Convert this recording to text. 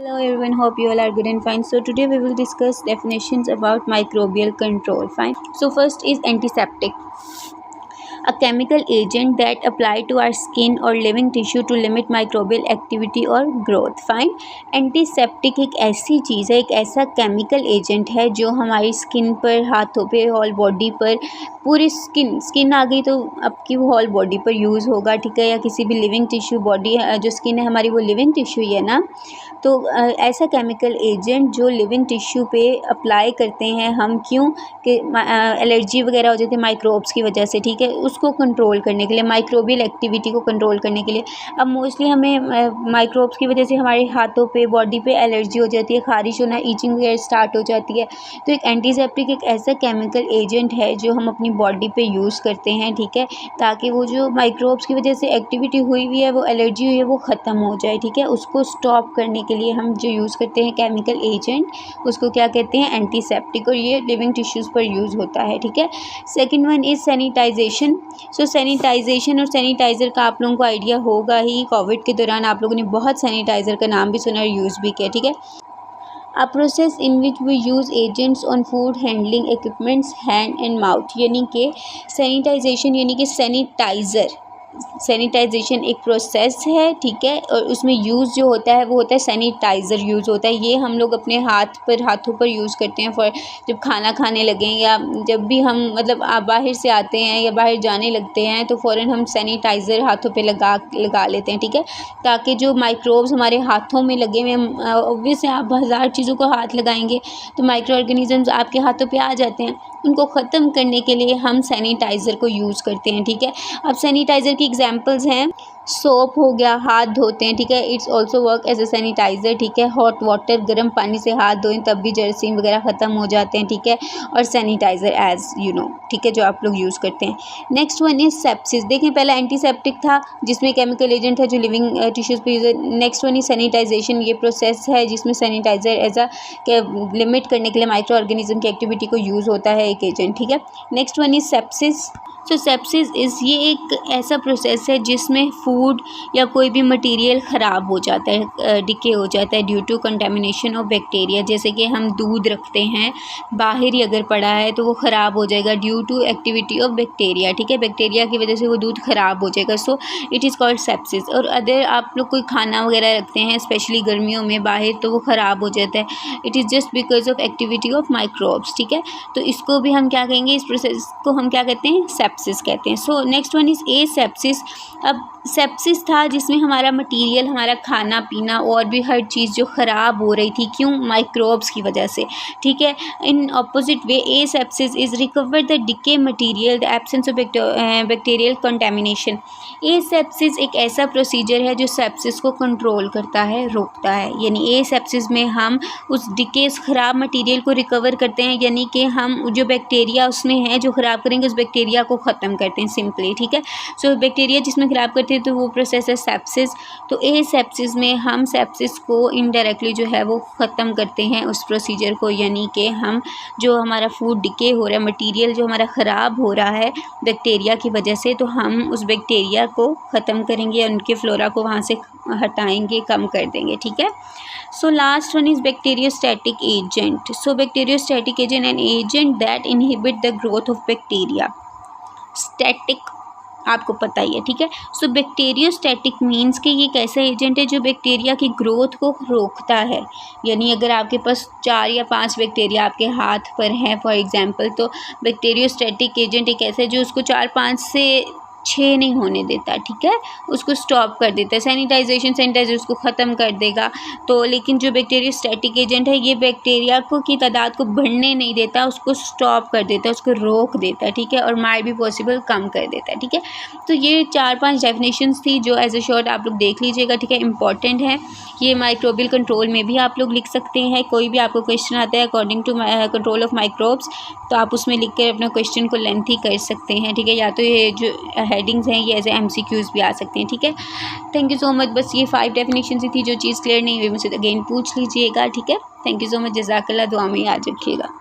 Hello everyone, hope you all are good and fine. So today we will discuss definitions about microbial control. Fine. So first is antiseptic. A chemical agent that apply to our skin or living tissue to limit microbial activity और growth. Fine. Antiseptic एक ऐसी चीज़ है, एक ऐसा chemical agent है जो हमारी skin पर, हाथों पे, होल बॉडी पर, पूरी स्किन आ गई तो आपकी वो होल बॉडी पर यूज़ होगा, ठीक है, या किसी भी लिविंग टिश्यू, बॉडी जो स्किन है हमारी वो लिविंग टिश्यू ही है ना, तो ऐसा केमिकल एजेंट जो लिविंग टिश्यू पे अप्लाई करते हैं हम, क्यों कि एलर्जी वगैरह हो जाती है माइक्रोब्स की वजह से, ठीक है, उसको कंट्रोल करने के लिए, माइक्रोबियल एक्टिविटी को कंट्रोल करने के लिए। अब मोस्टली हमें माइक्रोब्स की वजह से हमारे हाथों पे, बॉडी पे एलर्जी हो जाती है, खारिश होना, ईचिंग वगैरह स्टार्ट हो जाती है। तो एक एंटीसेप्टिक एक ऐसा केमिकल एजेंट है जो हम अपनी बॉडी पे यूज़ करते हैं, ठीक है, ताकि वो जो माइक्रोब्स की वजह से एक्टिविटी हुई हुई है, वो एलर्जी हुई है, वो ख़त्म हो जाए, ठीक है। उसको स्टॉप करने के लिए हम जो यूज़ करते हैं केमिकल एजेंट, उसको क्या कहते हैं, एंटीसेप्टिक, और ये लिविंग टिश्यूज़ पर यूज़ होता है, ठीक है। Second one is sanitisation. So sanitisation और सैनिटाइज़र का आप लोगों को आइडिया होगा ही, कोविड के दौरान आप लोगों ने बहुत सैनिटाइज़र का नाम भी सुना और यूज़ भी किया, ठीक है। A process in which we use agents on food handling equipments, hand and mouth, यानी कि सैनिटाइजेशन यानी कि सैनिटाइजेशन एक प्रोसेस है, ठीक है, और उसमें यूज़ जो होता है वो होता है सैनिटाइज़र यूज़ होता है। ये हम लोग अपने हाथों पर यूज़ करते हैं फॉर जब खाना खाने लगें, या जब भी हम मतलब बाहर से आते हैं या बाहर जाने लगते हैं तो फ़ौरन हम सैनिटाइज़र हाथों पे लगा लेते हैं, ठीक है, ताकि जो माइक्रोब्स हमारे हाथों में लगे हुए, ऑब्वियस है आप हज़ार चीज़ों को हाथ लगाएंगे तो माइक्रो ऑर्गेनिजम्स आपके हाथों पे आ जाते हैं, उनको ख़त्म करने के लिए हम सैनिटाइज़र को यूज़ करते हैं, ठीक है। अब सैनिटाइज़र की एग्जांपल्स हैं, सोप हो गया, हाथ धोते हैं, ठीक है, it's also work as a sanitiser, ठीक है। हॉट वाटर, गर्म पानी से हाथ धोएं तब भी जरासीम वगैरह ख़त्म हो जाते हैं, ठीक है, और सैनिटाइज़र एज यू नो, ठीक है, जो आप लोग यूज़ करते हैं। Next one is sepsis. देखें पहला एंटीसेप्टिक था जिसमें केमिकल एजेंट है जो लिविंग टिश्यूज़ पे यूज़ है। नेक्स्ट वन इज सैनिटाइजेशन, ये प्रोसेस है जिसमें सैनिटाइज़र एज अ लिमिट करने के लिए माइक्रो ऑर्गेनिज्म की एक्टिविटी को यूज़ होता है एक एजेंट, ठीक है। Next one is sepsis. तो सेप्सिस ये एक ऐसा प्रोसेस है जिसमें फूड या कोई भी मटेरियल ख़राब हो जाता है, डिके हो जाता है due to contamination of bacteria. जैसे कि हम दूध रखते हैं, बाहर ही अगर पड़ा है तो वो ख़राब हो जाएगा due to activity of bacteria, ठीक है, बैक्टीरिया की वजह से वो दूध ख़राब हो जाएगा, so it is called sepsis. और अदर आप लोग कोई खाना वगैरह रखते हैं स्पेशली गर्मियों में बाहर, तो वो ख़राब हो जाता है, it is just because of activity of microbes, ठीक है। तो इसको भी हम क्या कहेंगे, इस प्रोसेस को हम क्या कहते हैं, सेप्सिस कहते हैं। So next one is asepsis. अब सेप्सिस था जिसमें हमारा मटेरियल, हमारा खाना पीना और भी हर चीज़ जो ख़राब हो रही थी, क्यों, माइक्रोब्स की वजह से, ठीक है। In opposite way asepsis is recover the decay material, the absence of bacterial contamination. Asepsis एक ऐसा प्रोसीजर है जो सेप्सिस को कंट्रोल करता है, रोकता है, यानी एसेप्सिस में हम उस डिके ख़राब मटेरियल को रिकवर करते हैं, यानी कि हम जो बैक्टीरिया उसमें है जो ख़राब करेंगे उस बैक्टीरिया को ख़त्म करते हैं सिंपली, ठीक है। सो बैक्टीरिया जिसमें ख़राब करते हैं तो वो प्रोसेस है सेप्सिस। तो एसेप्सिस में हम सेप्सिस को इनडायरेक्टली जो है वो ख़त्म करते हैं उस प्रोसीजर को, यानी कि हम जो हमारा फूड डिके हो रहा है, मटेरियल जो हमारा ख़राब हो रहा है बैक्टीरिया की वजह से, तो हम उस बैक्टीरिया को ख़त्म करेंगे, उनके फ्लोरा को वहाँ से हटाएंगे, कम कर देंगे, ठीक है। So last one is bacteriostatic agent. So bacteriostatic agent an agent that inhibit the growth of bacteria. Static आपको पता ही है, ठीक है। सो बैक्टीरियोस्टैटिक मीन्स कि ये एक ऐसा एजेंट है जो बैक्टीरिया की ग्रोथ को रोकता है, यानी अगर आपके पास 4 या 5 बैक्टीरिया आपके हाथ पर हैं फॉर एग्जांपल, तो बैक्टीरियोस्टैटिक एजेंट एक ऐसा है जो उसको 4-5 से 6 नहीं होने देता, ठीक है, उसको स्टॉप कर देता है। सैनिटाइज़र उसको ख़त्म कर देगा, तो लेकिन जो बैक्टीरियोस्टैटिक एजेंट है ये बैक्टीरिया को की तादाद को बढ़ने नहीं देता, उसको स्टॉप कर देता है, उसको रोक देता है, ठीक है, और माइट भी पॉसिबल कम कर देता है, ठीक है। तो ये 4-5 डेफिनेशंस थी जो एज ए शॉर्ट आप लोग देख लीजिएगा, ठीक है, इंपॉर्टेंट है। ये माइक्रोबियल कंट्रोल में भी आप लोग लिख सकते हैं, कोई भी आपको क्वेश्चन आता है according to control of microbes, तो आप उसमें लिख कर अपना क्वेश्चन को लेंथी कर सकते हैं, ठीक है, या तो ये जो हेडिंग्स हैं ये एज MCQs भी आ सकते हैं, ठीक है। Thank you so much. बस ये 5 डेफिनेशन ही थी, जो चीज़ क्लियर नहीं हुई मुझसे अगेन पूछ लीजिएगा, ठीक है। Thank you so much. जज़ाकल्लाह। दुआ में याद रखिएगा।